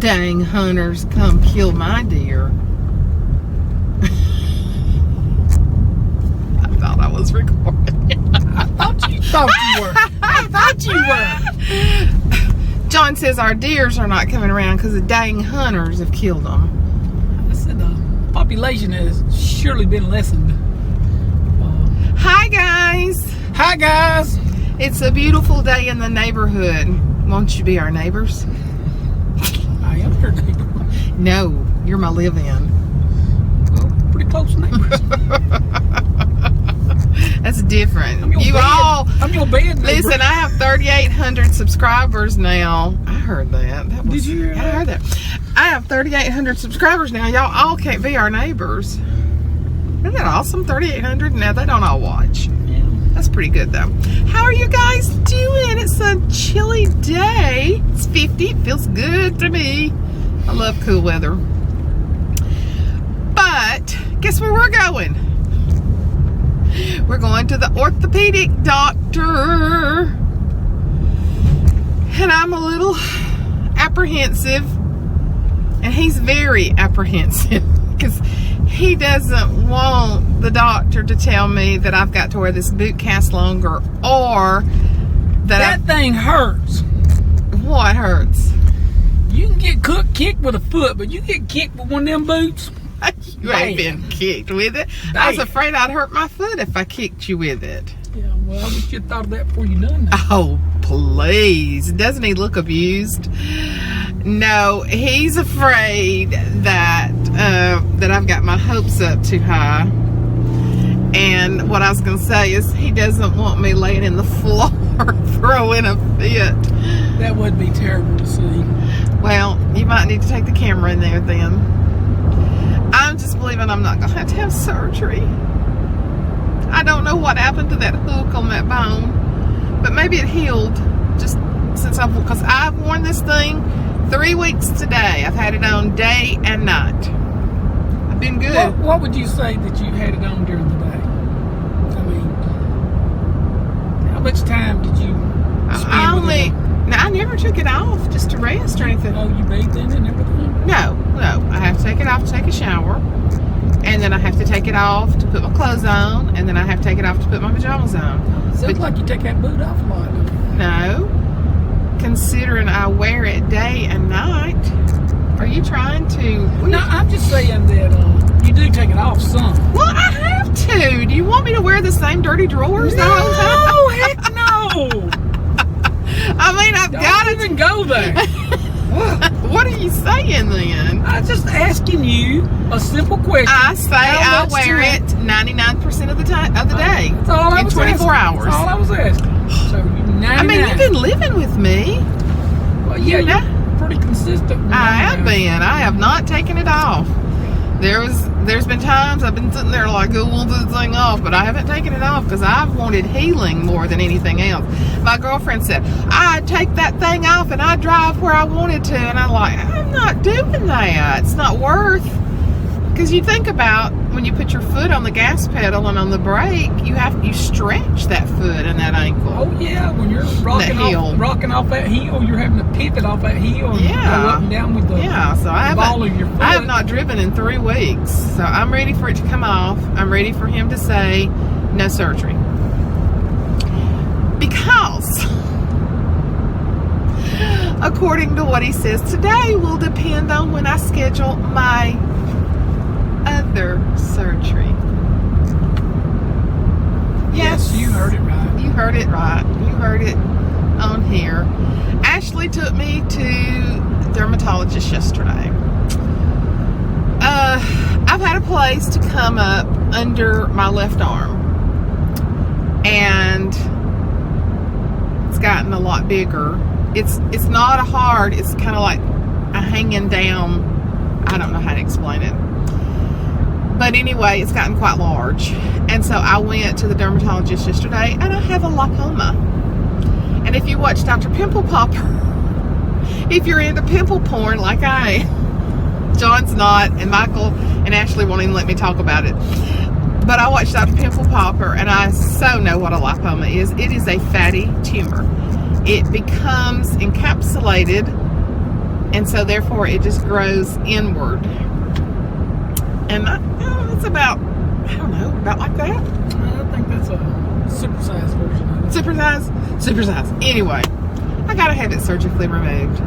dang hunters come kill my deer. I thought I was recording. I thought you were. I thought you were. John says our deers are not coming around because the dang hunters have killed them. I said the population has surely been lessened. Hi guys. Hi guys. It's a beautiful day in the neighborhood. Won't you be our neighbors? I am your neighbor. No, you're my live-in. Well, pretty close neighbors. That's different. I'm your bed neighbor. Listen, I have 3,800 subscribers now. I heard that. Did you hear that? I heard that. I have 3,800 subscribers now. Y'all all can't be our neighbors. Isn't that awesome? 3,800? Now they don't all watch. Yeah. That's pretty good though. How are you guys doing? It's a chilly day. It's 50. It feels good to me. I love cool weather. But guess where we're going? We're going to the orthopedic doctor. And I'm a little apprehensive. And he's very apprehensive because he doesn't want the doctor to tell me that I've got to wear this boot cast longer, or that thing hurts. What hurts? You can get kicked with a foot, but you get kicked with one of them boots. You ain't been kicked with it. I was afraid I'd hurt my foot if I kicked you with it. Yeah, well, I wish you'd thought of that before you done that. Oh, please. Doesn't he look abused? No, he's afraid that I've got my hopes up too high. And what I was going to say is he doesn't want me laying in the floor throwing a fit. That would be terrible to see. Well, you might need to take the camera in there then. I'm just believing I'm not going to have surgery. I don't know what happened to that hook on that bone, but maybe it healed just since because I've worn this thing 3 weeks today. I've had it on day and night. I've been good. What would you say that you had it on during the day? I mean, how much time did you spend with it? I never took it off just to rest or anything. Oh, you bathed in it and everything? No. I have to take it off to take a shower. And then I have to take it off to put my clothes on. And then I have to take it off to put my pajamas on. Sounds like you take that boot off a lot. No. Considering I wear it day and night. Are you trying to... No, I'm just saying that you do take it off some. Well, I have to. Do you want me to wear the same dirty drawers the whole time? No, heck no. I mean, I've got to... Don't even go there. What are you saying then? I'm just asking you a simple question. I say I wear it 99% of the time of the day. That's all I was in 24 asking. hours. That's all I was asking. So you're 99. I mean, you've been living with me. Well, yeah, you're pretty consistent. I have been. I have not taken it off. There's been times I've been sitting there like, I want this thing off, but I haven't taken it off because I've wanted healing more than anything else. My girlfriend said, I'd take that thing off and I'd drive where I wanted to. And I'm like, I'm not doing that. It's not worth. Because you think about when you put your foot on the gas pedal and on the brake, you stretch that foot and that ankle. Oh yeah, when you're rocking off that heel, you're having to pivot off that heel and go up and down with the so ball of your foot. I have not driven in 3 weeks, so I'm ready for it to come off. I'm ready for him to say no surgery. Because according to what he says today will depend on when I schedule my other surgery. Yes, you heard it right. You heard it right. You heard it on here. Ashley took me to dermatologist yesterday. I've had a place to come up under my left arm, and it's gotten a lot bigger. It's not a hard. It's kind of like a hanging down. I don't know how to explain it. But anyway, it's gotten quite large. And so I went to the dermatologist yesterday, and I have a lipoma. And if you watch Dr. Pimple Popper, if you're into pimple porn like I am, John's not, and Michael and Ashley won't even let me talk about it. But I watched Dr. Pimple Popper, and I so know what a lipoma is. It is a fatty tumor. It becomes encapsulated And so therefore it just grows inward. And it's about, I don't know, about like that. I think that's a supersized version of it. Supersize. Anyway, I gotta have it surgically removed.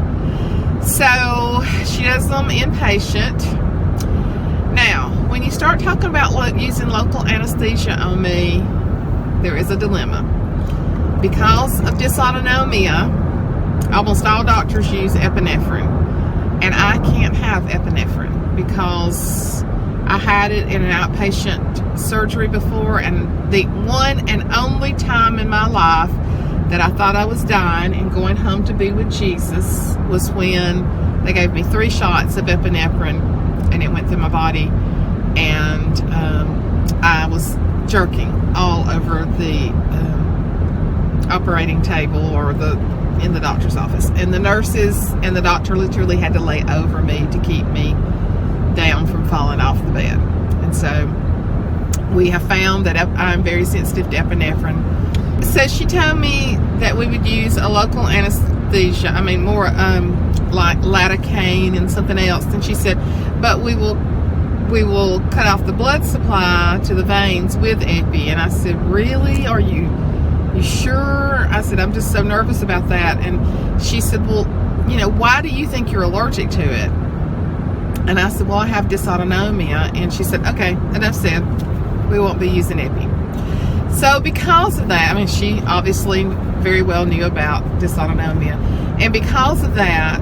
So she does them inpatient. Now, when you start talking about using local anesthesia on me, there is a dilemma. Because of dysautonomia, almost all doctors use epinephrine. And I can't have epinephrine because I had it in an outpatient surgery before, and the one and only time in my life that I thought I was dying and going home to be with Jesus was when they gave me 3 shots of epinephrine, and it went through my body, and I was jerking all over the operating table or in the doctor's office, and the nurses and the doctor literally had to lay over me to keep me down from falling off the bed. And so we have found that I'm very sensitive to epinephrine. So she told me that we would use a local anesthesia, more like lidocaine and something else. And she said, but we will cut off the blood supply to the veins with epi. And I said, really? Are you sure? I said, I'm just so nervous about that. And she said, well, why do you think you're allergic to it? And I said, well, I have dysautonomia. And she said, okay, enough said. We won't be using epi. So because of that, she obviously very well knew about dysautonomia. And because of that,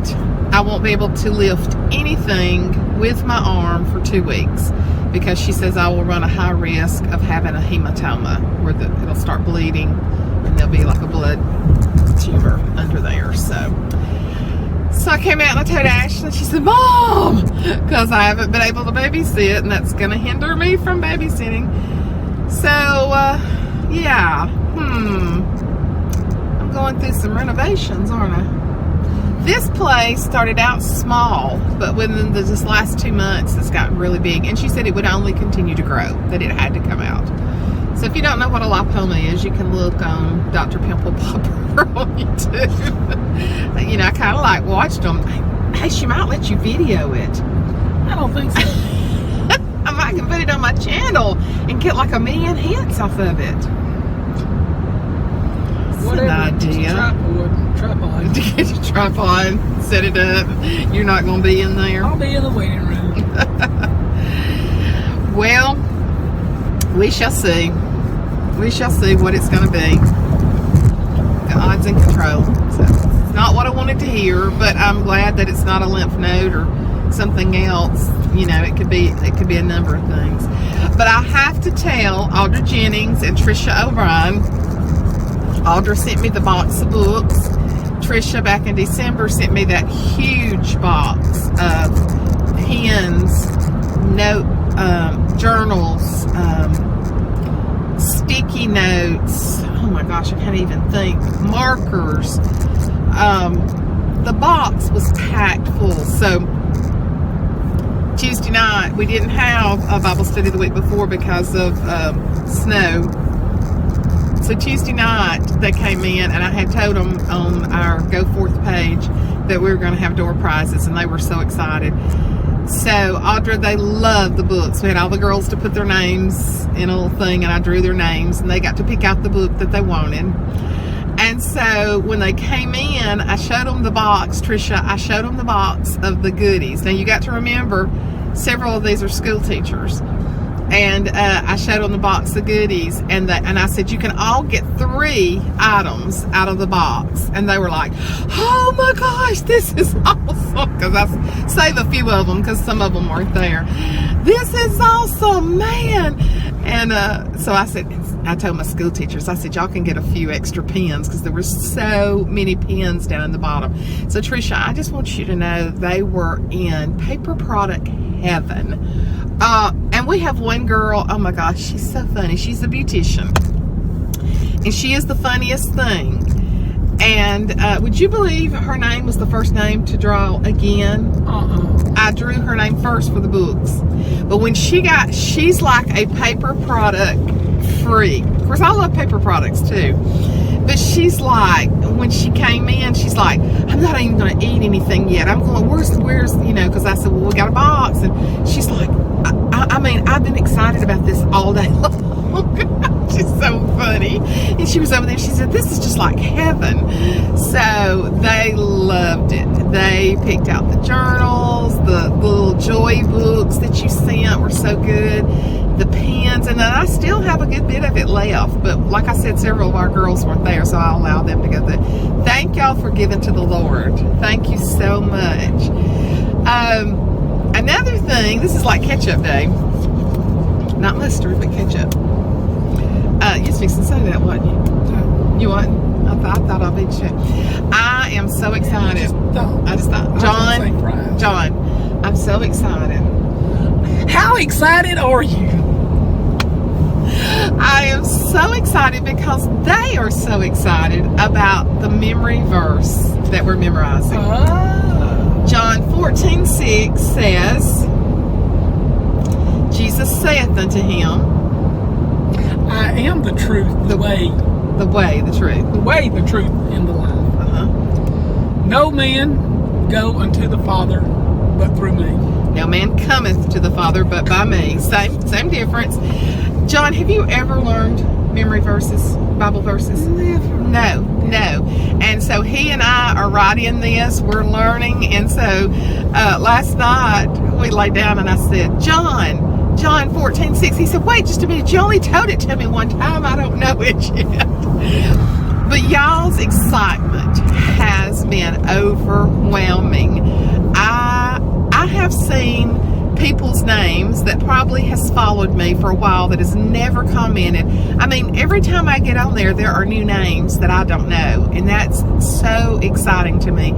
I won't be able to lift anything with my arm for 2 weeks, because she says I will run a high risk of having a hematoma where it'll start bleeding and there'll be like a blood tumor under there. So I came out and I told Ashley, she said, Mom, because I haven't been able to babysit, and that's going to hinder me from babysitting. So, yeah, I'm going through some renovations, aren't I? This place started out small, but within this last 2 months, it's gotten really big. And she said it would only continue to grow, that it had to come out. So if you don't know what a lipoma is, you can look on Dr. Pimple Popper on YouTube. I kind of like watched them. Hey, she might let you video it. I don't think so. I might can put it on my channel and get like 1 million hits off of it. Whatever. An idea. Tripod. Get your tripod, set it up. You're not going to be in there. I'll be in the waiting room. Well, we shall see. We shall see what it's going to be. The odds and control. So, it's not what I wanted to hear, but I'm glad that it's not a lymph node or something else. It could be a number of things. But I have to tell Audra Jennings and Trisha O'Brien. Audra sent me the box of books. Trisha back in December sent me that huge box of pens, journals, sticky notes. Oh my gosh, I can't even think. Markers. The box was packed full. So Tuesday night, we didn't have a Bible study the week before because of snow. So Tuesday night, they came in, and I had told them on our Go Forth page that we were going to have door prizes, and they were so excited. So Audra, they loved the books. We had all the girls to put their names in a little thing, and I drew their names, and they got to pick out the book that they wanted. And so when they came in, I showed them the box, Trisha, I showed them the box of the goodies. Now you got to remember, several of these are school teachers. And I showed them the box of goodies, and I said, you can all get 3 items out of the box. And they were like, oh my gosh, this is awesome. Because I saved a few of them because some of them weren't there. This is awesome, man. And so I told my school teachers, I said, y'all can get a few extra pens, because there were so many pens down in the bottom. So Trisha, I just want you to know they were in paper product heaven. And we have one girl, oh my gosh, she's so funny. She's a beautician. And she is the funniest thing. And would you believe her name was the first name to draw again? I drew her name first for the books. But when she's like a paper product freak. Of course, I love paper products too. But she's like, when she came in, she's like, I'm not even going to eat anything yet. I'm going, where's, because I said, well, we got a box. And she's like, I mean, I've been excited about this all day long. She's so funny. And she was over there, she said, this is just like heaven. So they loved it. They picked out the journals, the little joy books that you sent were so good, the pens, and then I still have a good bit of it left. But like I said, several of our girls weren't there, so I allowed them to go there. Thank y'all for giving to the Lord. Thank you so much. Another thing, this is like ketchup day. Not mustard, but ketchup. You was fixing to say that, wasn't you? You wasn't? I thought I'd beat you. I am so excited. I just thought, John, I'm so excited. How excited are you? I am so excited because they are so excited about the memory verse that we're memorizing. John 14:6 says, Jesus saith unto him, I am the truth, the way, the truth, and the life. No man go unto the Father but through me. No man cometh to the Father but by me. Same difference. John, have you ever learned memory verses, Bible verses? Never. No. And so he and I are right in this. We're learning. And so last night we laid down and I said, John 14:6. He said, wait just a minute. You only told it to me one time. I don't know it yet. But y'all's excitement has been overwhelming. I have seen people's names that probably has followed me for a while that has never commented. I mean, every time I get on there are new names that I don't know, and that's so exciting to me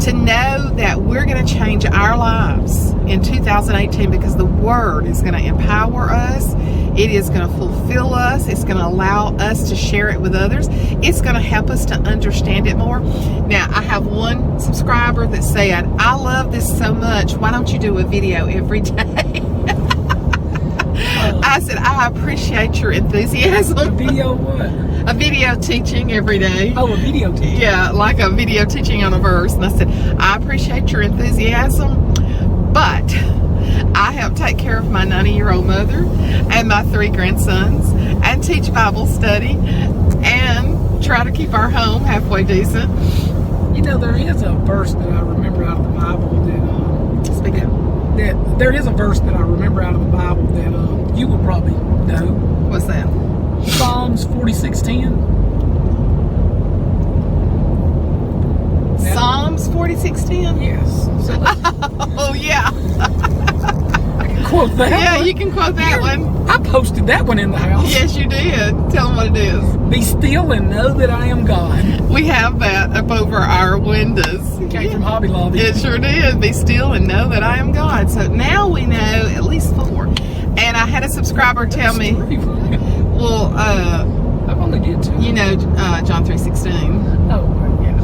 to know that we're going to change our lives in 2018 because the Word is going to empower us. It is going to fulfill us. It's going to allow us to share it with others. It's going to help us to understand it more. Now, I have one subscriber that said, I love this so much. Why don't you do a video every day? I said, I appreciate your enthusiasm. A video what? A video teaching every day. Oh, a video teaching. Yeah, like a video teaching on a verse. And I said, I appreciate your enthusiasm, but I help take care of my 90-year-old mother and my 3 grandsons and teach Bible study and try to keep our home halfway decent. You know, there is a verse that I remember out of the Bible that there is a verse that I remember out of the Bible that you would probably know. What's that? Psalms 46:10. Psalms 46:10? Yes. So oh, yeah. I can quote that. Yeah, one. you can quote that one. I posted that one in the house. Yes, you did. Tell them what it is. Be still and know that I am God. We have that up over our windows. It came from Hobby Lobby. It sure did. Be still and know that I am God. So now we know at least 4. And I had a subscriber tell me, well, I've only did 2. you know, John 3:16. Oh, yeah.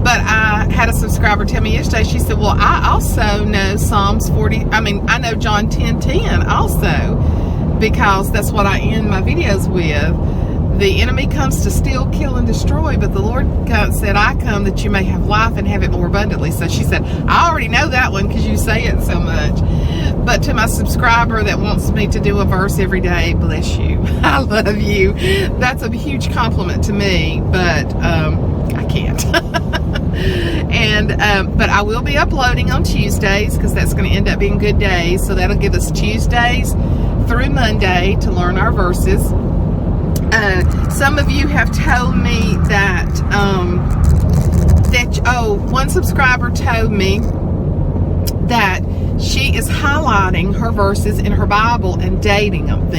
But I had a subscriber tell me yesterday, she said, well, I also know Psalms 40, I know John 10:10 also, because that's what I end my videos with. The enemy comes to steal, kill, and destroy, but the Lord said, I come that you may have life and have it more abundantly. So she said, I already know that one because you say it so much. But to my subscriber that wants me to do a verse every day, bless you. I love you. That's a huge compliment to me, but I can't. But I will be uploading on Tuesdays because that's going to end up being good days. So that'll give us Tuesdays through Monday to learn our verses. Some of you have told me that one subscriber told me that she is highlighting her verses in her Bible and dating them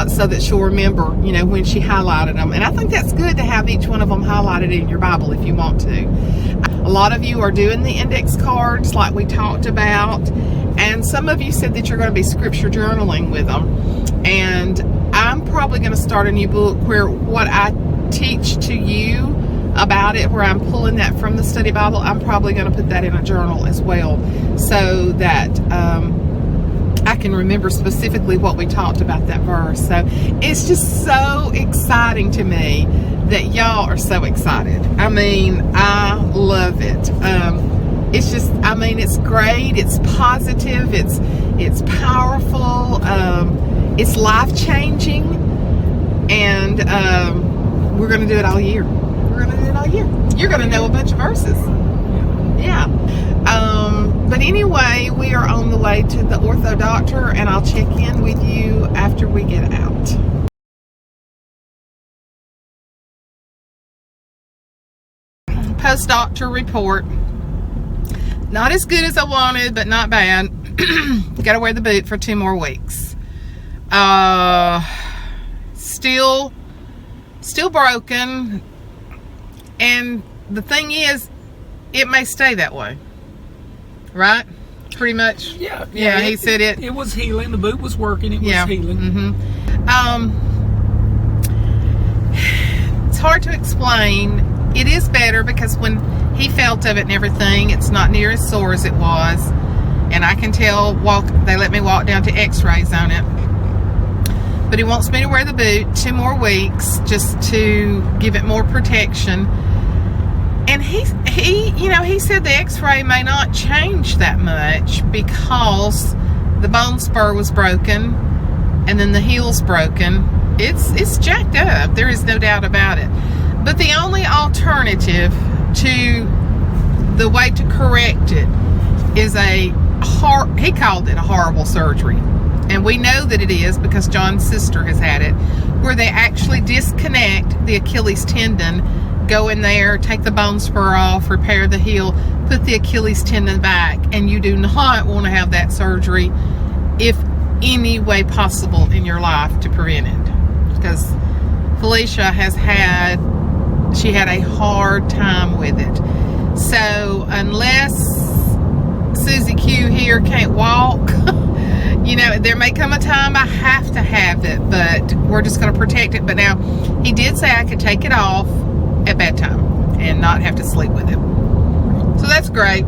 so that she'll remember, you know, when she highlighted them. And I think that's good to have each one of them highlighted in your Bible if you want to. A lot of you are doing the index cards like we talked about, and some of you said that you're going to be scripture journaling with them. And I'm probably going to start a new book where what I teach to you about it, where I'm pulling that from the study Bible, I'm probably going to put that in a journal as well, so that I I can remember specifically what we talked about that verse. So it's just so exciting to me that y'all are so excited. I mean, I love it. It's just, I mean, it's great. It's positive. It's powerful. It's life-changing. And we're going to do it all year. We're going to do it all year. You're going to know a bunch of verses. Yeah. But anyway, we are on the way to the ortho doctor, and I'll check in with you after we get out. Post-doctor report. Not as good as I wanted, but not bad. Got to wear the boot for 2 more weeks. Still broken. And the thing is, it may stay that way. Right? Pretty much. Yeah. He said it. It was healing. The boot was working. It was healing. Mm-hmm. It's hard to explain. It is better because when he felt of it and everything, it's not near as sore as it was. And I can tell, they let me walk down to x-rays on it. But he wants me to wear the boot 2 more weeks just to give it more protection. And he said the x-ray may not change that much because the bone spur was broken and then the heel's broken. It's jacked up. There is no doubt about it. But the only alternative to the way to correct it is he called it a horrible surgery. And we know that it is because John's sister has had it, where they actually disconnect the Achilles tendon, go in there, take the bone spur off, repair the heel, put the Achilles tendon back, and you do not want to have that surgery if any way possible in your life to prevent it. Because Felicia had a hard time with it. So unless Susie Q here can't walk, there may come a time I have to have it, but we're just going to protect it. But now, he did say I could take it off at bedtime and not have to sleep with it. So that's great.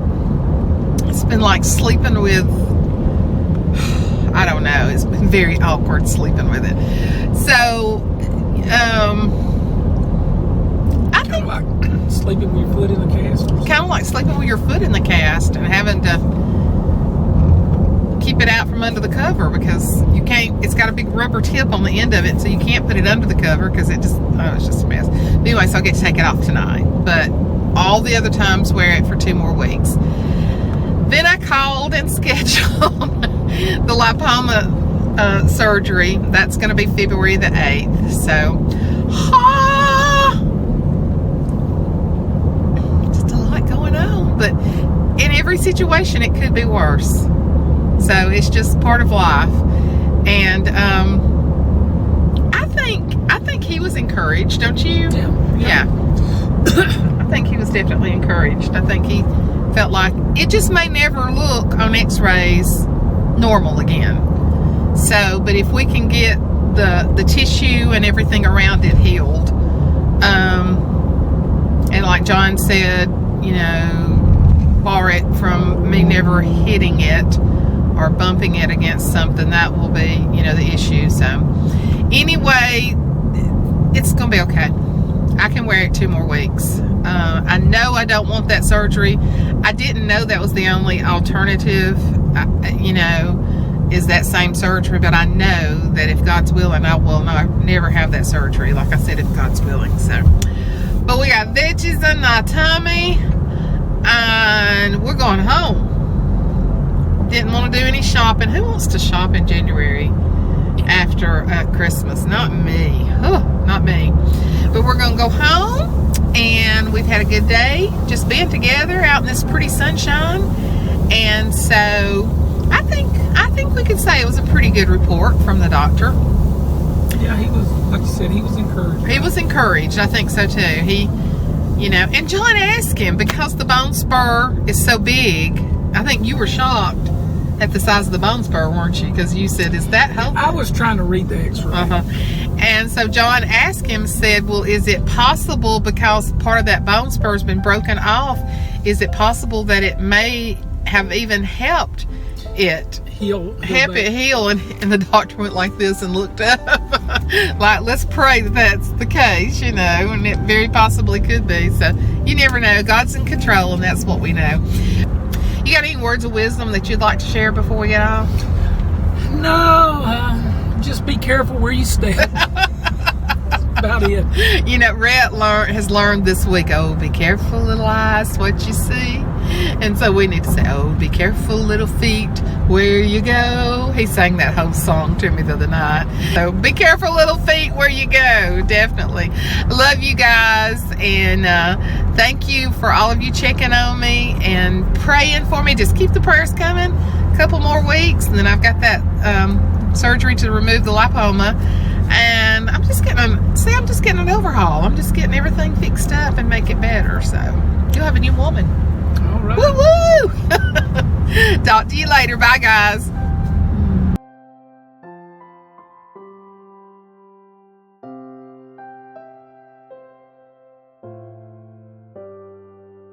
It's been like sleeping with, I don't know, it's been very awkward sleeping with it. So, I think like sleeping with your foot in the cast. Kind of like sleeping with your foot in the cast and having to keep it out from under the cover because you can't, it's got a big rubber tip on the end of it, so you can't put it under the cover because it's just a mess. But anyway, so I get to take it off tonight. But all the other times wear it for 2 more weeks. Then I called and scheduled the lipoma surgery. That's going to be February the 8th. So, just a lot going on. But in every situation, it could be worse. So it's just part of life. And I think he was encouraged, don't you? Yeah. I think he was definitely encouraged. I think he felt like it just may never look on x-rays normal again. So, but if we can get the tissue and everything around it healed, and like John said, bar it from me never hitting it or bumping it against something, that will be, the issue. So anyway, it's gonna be okay. I can wear it 2 more weeks. I know I don't want that surgery. I didn't know that was the only alternative, is that same surgery, but I know that if God's willing, I will never have that surgery. Like I said, if God's willing. So, but we got veggies in my tummy, and we're going home. Didn't want to do any shopping. Who wants to shop in January after Christmas? Not me. Not me. But we're going to go home, and we've had a good day just being together out in this pretty sunshine. And so I think we could say it was a pretty good report from the doctor. Yeah, he was, like you said, he was encouraged. He was encouraged. I think so too. He, and John asked him, because the bone spur is so big, I think you were shocked at the size of the bone spur, weren't you? Because you said, is that healthy? I was trying to read the x-ray. And so John asked him, said, well, is it possible, because part of that bone spur has been broken off, is it possible that it may have even helped it heal. Help it heal. And the doctor went like this and looked up. Like, let's pray that that's the case, you know, and it very possibly could be. So you never know. God's in control, and that's what we know. You got any words of wisdom that you'd like to share before we get off? No, just be careful where you step. About it. You know, Rhett has learned this week, oh, be careful, little eyes, what you see. And so we need to say, oh, be careful, little feet, where you go. He sang that whole song to me the other night. So be careful, little feet, where you go. Definitely. Love you guys. And thank you for all of you checking on me and praying for me. Just keep the prayers coming. A couple more weeks. And then I've got that surgery to remove the lipoma. And I'm just getting an overhaul. I'm just getting everything fixed up and make it better. So you'll have a new woman. All right. Woo woo! Talk to you later. Bye, guys.